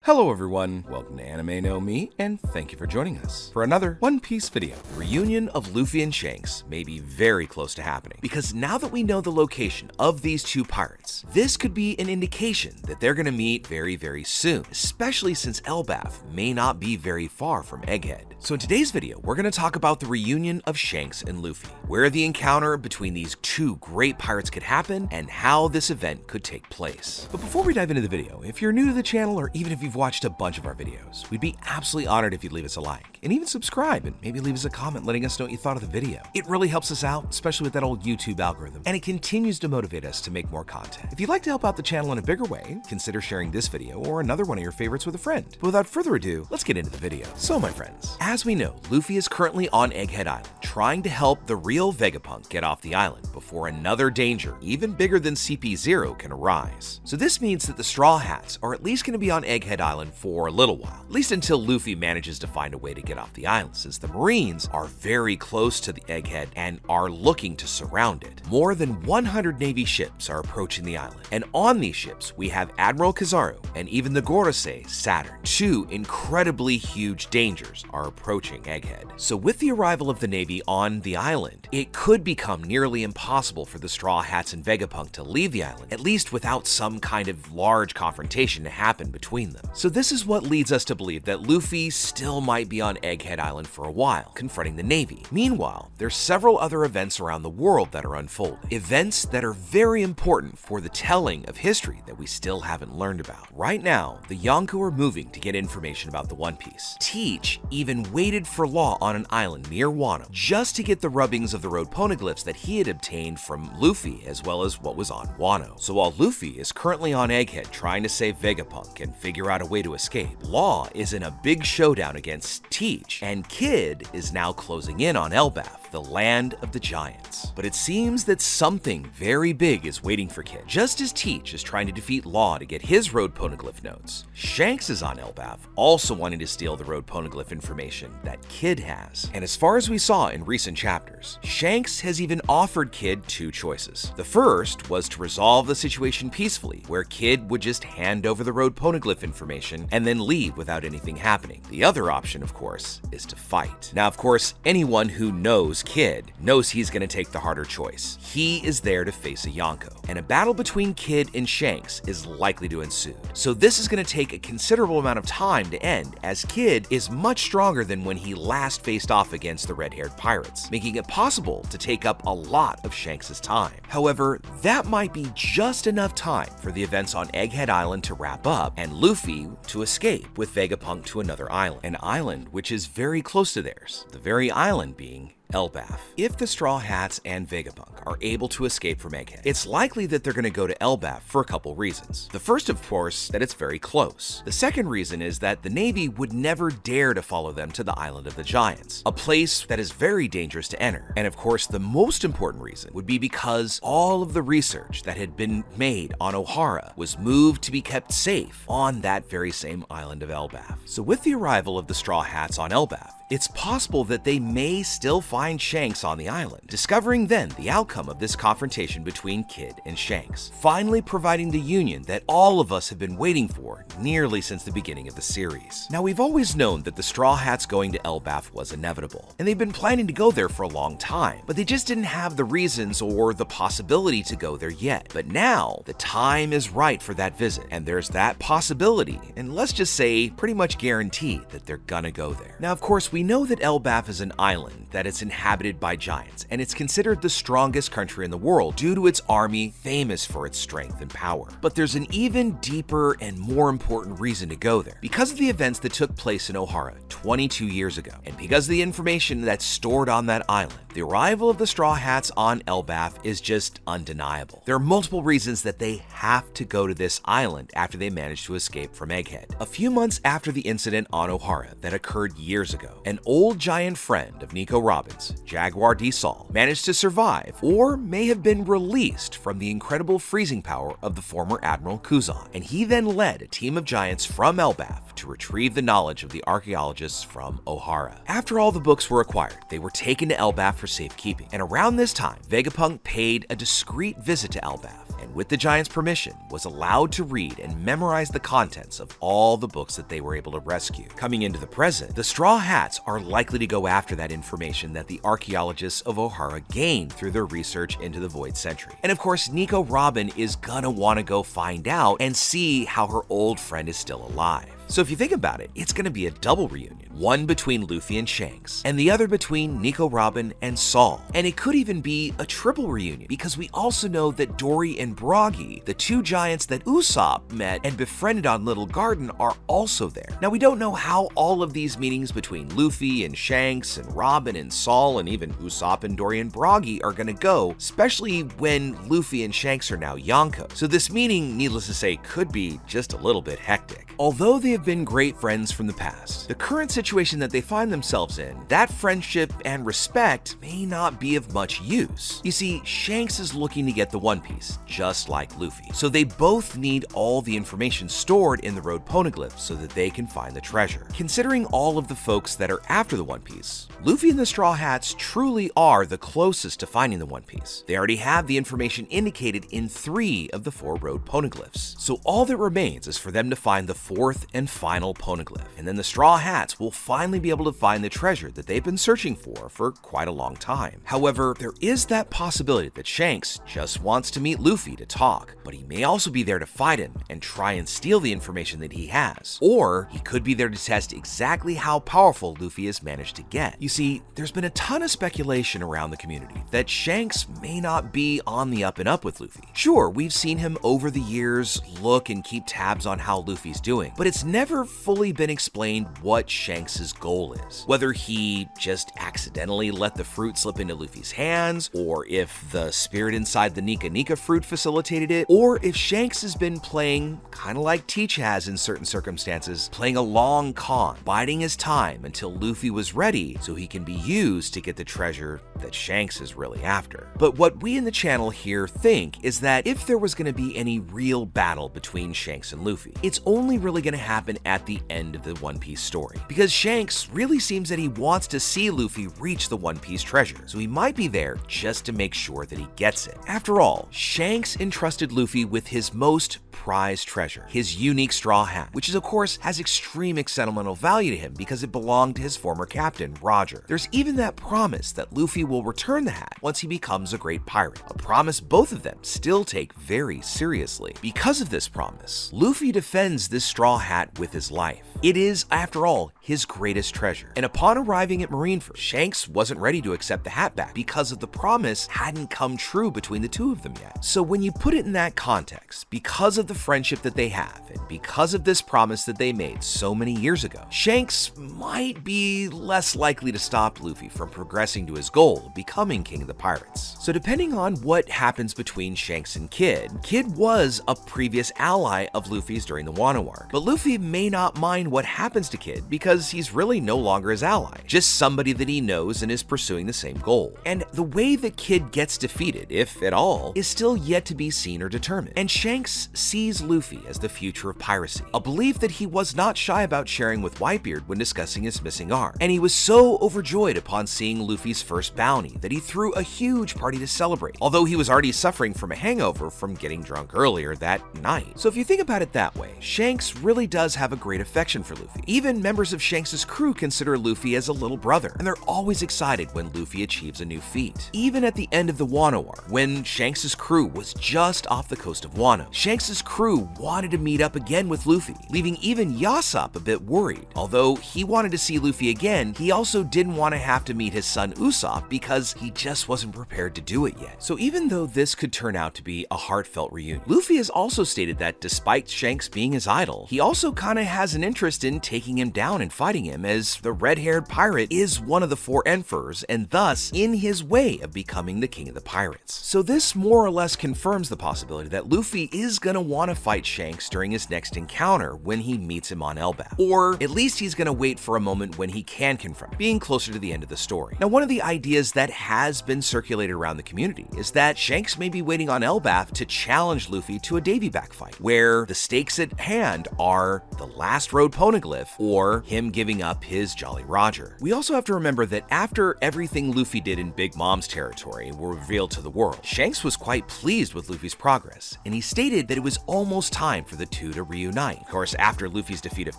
Hello everyone, welcome to Anime No Me, and thank you for joining us for another One Piece video. The reunion of Luffy and Shanks may be very close to happening, because now that we know the location of these two pirates, this could be an indication that they're gonna meet very soon, especially since Elbaf may not be very far from Egghead. So in today's video, we're gonna talk about the reunion of Shanks and Luffy, where the encounter between these two great pirates could happen, and how this event could take place. But before we dive into the video, if you're new to the channel, or even if you've watched a bunch of our videos, we'd be absolutely honored if you'd leave us a like, and even subscribe, and maybe leave us a comment letting us know what you thought of the video. It really helps us out, especially with that old YouTube algorithm, and it continues to motivate us to make more content. If you'd like to help out the channel in a bigger way, consider sharing this video or another one of your favorites with a friend. But without further ado, let's get into the video. So my friends, as we know, Luffy is currently on Egghead Island, trying to help the real Vegapunk get off the island before another danger, even bigger than CP0, can arise. So this means that the Straw Hats are at least going to be on Egghead Island for a little while, at least until Luffy manages to find a way to get off the island, since the Marines are very close to the Egghead and are looking to surround it. More than 100 Navy ships are approaching the island, and on these ships we have Admiral Kizaru and even the Gorosei Saturn. Two incredibly huge dangers are approaching Egghead. So with the arrival of the Navy on the island, it could become nearly impossible for the Straw Hats and Vegapunk to leave the island, at least without some kind of large confrontation to happen between them. So this is what leads us to believe that Luffy still might be on Egghead Island for a while, confronting the Navy. Meanwhile, there's several other events around the world that are unfolding. Events that are very important for the telling of history that we still haven't learned about. Right now, the Yonko are moving to get information about the One Piece. Teach even waited for Law on an island near Wano just to get the rubbings of the road poneglyphs that he had obtained from Luffy, as well as what was on Wano. So while Luffy is currently on Egghead trying to save Vegapunk and figure out a way to escape, Law is in a big showdown against Teach, and Kid is now closing in on Elbaf, the land of the giants. But it seems that something very big is waiting for Kid. Just as Teach is trying to defeat Law to get his road poneglyph notes, Shanks is on Elbaf, also wanting to steal the road poneglyph information that Kid has. And as far as we saw in recent chapters, Shanks has even offered Kid two choices. The first was to resolve the situation peacefully, where Kid would just hand over the road poneglyph information and then leave without anything happening. The other option, of course, is to fight. Now, of course, anyone who knows Kid knows he's going to take the harder choice. He is there to face a Yonko, and a battle between Kid and Shanks is likely to ensue. So this is going to take a considerable amount of time to end, as Kid is much stronger than when he last faced off against the red-haired pirates, making it possible to take up a lot of Shanks' time. However, that might be just enough time for the events on Egghead Island to wrap up and Luffy to escape with Vegapunk to another island, an island which is very close to theirs, the very island being Elbaf. If the Straw Hats and Vegapunk are able to escape from Egghead, it's likely that they're going to go to Elbaf for a couple reasons. The first, of course, that it's very close. The second reason is that the Navy would never dare to follow them to the Island of the Giants, a place that is very dangerous to enter. And of course, the most important reason would be because all of the research that had been made on Ohara was moved to be kept safe on that very same island of Elbaf. So with the arrival of the Straw Hats on Elbaf, it's possible that they may still find Shanks on the island, discovering then the outcome of this confrontation between Kid and Shanks, finally providing the union that all of us have been waiting for nearly since the beginning of the series. Now, we've always known that the Straw Hats going to Elbaf was inevitable, and they've been planning to go there for a long time, but they just didn't have the reasons or the possibility to go there yet. But now, the time is right for that visit, and there's that possibility, and let's just say pretty much guaranteed that they're gonna go there. Now, of course, we know that Elbaf is an island that it's inhabited by giants, and it's considered the strongest country in the world due to its army famous for its strength and power. But there's an even deeper and more important reason to go there. Because of the events that took place in Ohara 22 years ago, and because of the information that's stored on that island, the arrival of the Straw Hats on Elbaf is just undeniable. There are multiple reasons that they have to go to this island after they manage to escape from Egghead. A few months after the incident on Ohara that occurred years ago, an old giant friend of Nico Robin's, Jaguar D. Saul, managed to survive, or may have been released from the incredible freezing power of the former Admiral Kuzan, and he then led a team of giants from Elbaf to retrieve the knowledge of the archaeologists from Ohara. After all the books were acquired, they were taken to Elbaf for safekeeping, and around this time, Vegapunk paid a discreet visit to Elbaf and with the Giants' permission, was allowed to read and memorize the contents of all the books that they were able to rescue. Coming into the present, the Straw Hats are likely to go after that information that the archaeologists of Ohara gained through their research into the Void Century. And of course, Nico Robin is gonna want to go find out and see how her old friend is still alive. So if you think about it, it's going to be a double reunion, one between Luffy and Shanks, and the other between Nico Robin and Saul. And it could even be a triple reunion, because we also know that Dory and Broggy, the two giants that Usopp met and befriended on Little Garden, are also there. Now we don't know how all of these meetings between Luffy and Shanks and Robin and Saul and even Usopp and Dory and Broggy are going to go, especially when Luffy and Shanks are now Yonko. So this meeting, needless to say, could be just a little bit hectic. Although they have been great friends from the past, the current situation that they find themselves in, that friendship and respect may not be of much use. You see, Shanks is looking to get the One Piece, just like Luffy. So they both need all the information stored in the road poneglyph so that they can find the treasure. Considering all of the folks that are after the One Piece, Luffy and the Straw Hats truly are the closest to finding the One Piece. They already have the information indicated in 3 of the 4 road poneglyphs. So all that remains is for them to find the 4th and final poneglyph, and then the Straw Hats will finally be able to find the treasure that they've been searching for quite a long time. However, there is that possibility that Shanks just wants to meet Luffy to talk, but he may also be there to fight him and try and steal the information that he has. Or he could be there to test exactly how powerful Luffy has managed to get. You see, there's been a ton of speculation around the community that Shanks may not be on the up and up with Luffy. Sure, we've seen him over the years look and keep tabs on how Luffy's doing, but it's never fully been explained what Shanks' goal is. Whether he just accidentally let the fruit slip into Luffy's hands, or if the spirit inside the Nika Nika fruit facilitated it, or if Shanks has been playing, kind of like Teach has in certain circumstances, playing a long con, biding his time until Luffy was ready so he can be used to get the treasure that Shanks is really after. But what we in the channel here think is that if there was going to be any real battle between Shanks and Luffy, it's only really going to happen at the end of the One Piece story, because Shanks really seems that he wants to see Luffy reach the One Piece treasure, so he might be there just to make sure that he gets it. After all, Shanks entrusted Luffy with his most prized treasure, his unique straw hat, which is of course has extreme sentimental value to him because it belonged to his former captain, Roger. There's even that promise that Luffy will return the hat once he becomes a great pirate, a promise both of them still take very seriously. Because of this promise, Luffy defends this straw hat with his life. It is, after all, his greatest treasure. And upon arriving at Marineford, Shanks wasn't ready to accept the hat back because of the promise hadn't come true between the two of them yet. So when you put it in that context, because of the friendship that they have, and because of this promise that they made so many years ago, Shanks might be less likely to stop Luffy from progressing to his goal of becoming King of the Pirates. So depending on what happens between Shanks and Kid, Kid was a previous ally of Luffy's during the Wano arc, but Luffy may not mind what happens to Kid because he's really no longer his ally, just somebody that he knows and is pursuing the same goal. And the way that Kid gets defeated, if at all, is still yet to be seen or determined. And Shanks sees Luffy as the future of piracy, a belief that he was not shy about sharing with Whitebeard when discussing his missing arm. And he was so overjoyed upon seeing Luffy's first bounty that he threw a huge party to celebrate, although he was already suffering from a hangover from getting drunk earlier that night. So if you think about it that way, Shanks really does have a great affection for Luffy. Even members of Shanks' crew consider Luffy as a little brother, and they're always excited when Luffy achieves a new feat. Even at the end of the Wano arc, when Shanks' crew was just off the coast of Wano, Shanks' crew wanted to meet up again with Luffy, leaving even Yasopp a bit worried. Although he wanted to see Luffy again, he also didn't want to have to meet his son Usopp because he just wasn't prepared to do it yet. So even though this could turn out to be a heartfelt reunion, Luffy has also stated that despite Shanks being his idol, he also kind of has an interest in taking him down and fighting him, as the red-haired pirate is one of the 4 emperors and thus in his way of becoming the king of the pirates. So this more or less confirms the possibility that Luffy is gonna want to fight Shanks during his next encounter when he meets him on Elbaf. Or at least he's gonna wait for a moment when he can confront him, being closer to the end of the story. Now, one of the ideas that has been circulated around the community is that Shanks may be waiting on Elbaf to challenge Luffy to a Davy back fight, where the stakes at hand are the last road poneglyph, or him giving up his Jolly Roger. We also have to remember that after everything Luffy did in Big Mom's territory were revealed to the world, Shanks was quite pleased with Luffy's progress, and he stated that it was almost time for the two to reunite. Of course, after Luffy's defeat of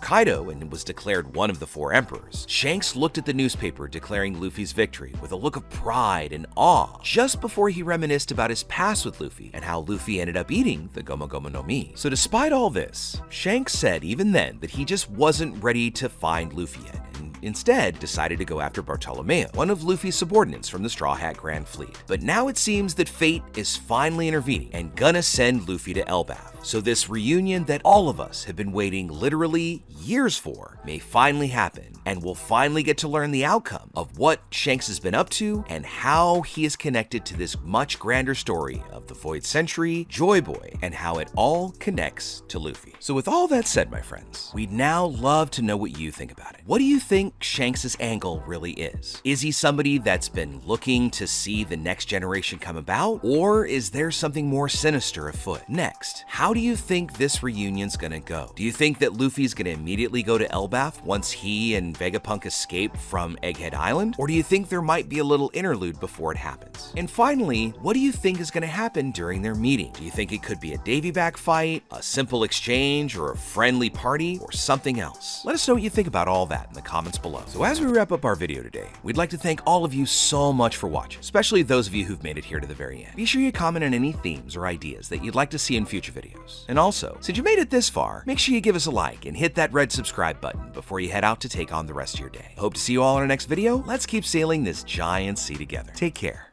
Kaido and was declared one of the 4 emperors, Shanks looked at the newspaper declaring Luffy's victory with a look of pride and awe, just before he reminisced about his past with Luffy and how Luffy ended up eating the Gomu Gomu no Mi. So despite all this, Shanks said even then that he just wasn't ready to find Luffy yet, and instead decided to go after Bartolomeo, one of Luffy's subordinates from the Straw Hat Grand Fleet. But now it seems that fate is finally intervening and gonna send Luffy to Elbaf. So this reunion that all of us have been waiting literally years for may finally happen, and we'll finally get to learn the outcome of what Shanks has been up to and how he is connected to this much grander story of the Void Century, Joy Boy, and how it all connects to Luffy. So with all that said, my friends, we'd now love to know what you think about it. What do you think Shanks' angle really is? Is he somebody that's been looking to see the next generation come about, or is there something more sinister afoot? Next, how do you think this reunion's gonna go? Do you think that Luffy's gonna immediately go to Elbaf once he and Vegapunk escape from Egghead Island? Or do you think there might be a little interlude before it happens? And finally, what do you think is gonna happen during their meeting? Do you think it could be a Davy Back fight, a simple exchange, or a friendly party, or something else? Let us know what you think about all that in the comments below. So as we wrap up our video today, we'd like to thank all of you so much for watching, especially those of you who've made it here to the very end. Be sure you comment on any themes or ideas that you'd like to see in future videos. And also, since you made it this far, make sure you give us a like and hit that red subscribe button before you head out to take on the rest of your day. Hope to see you all in our next video. Let's keep sailing this giant sea together. Take care.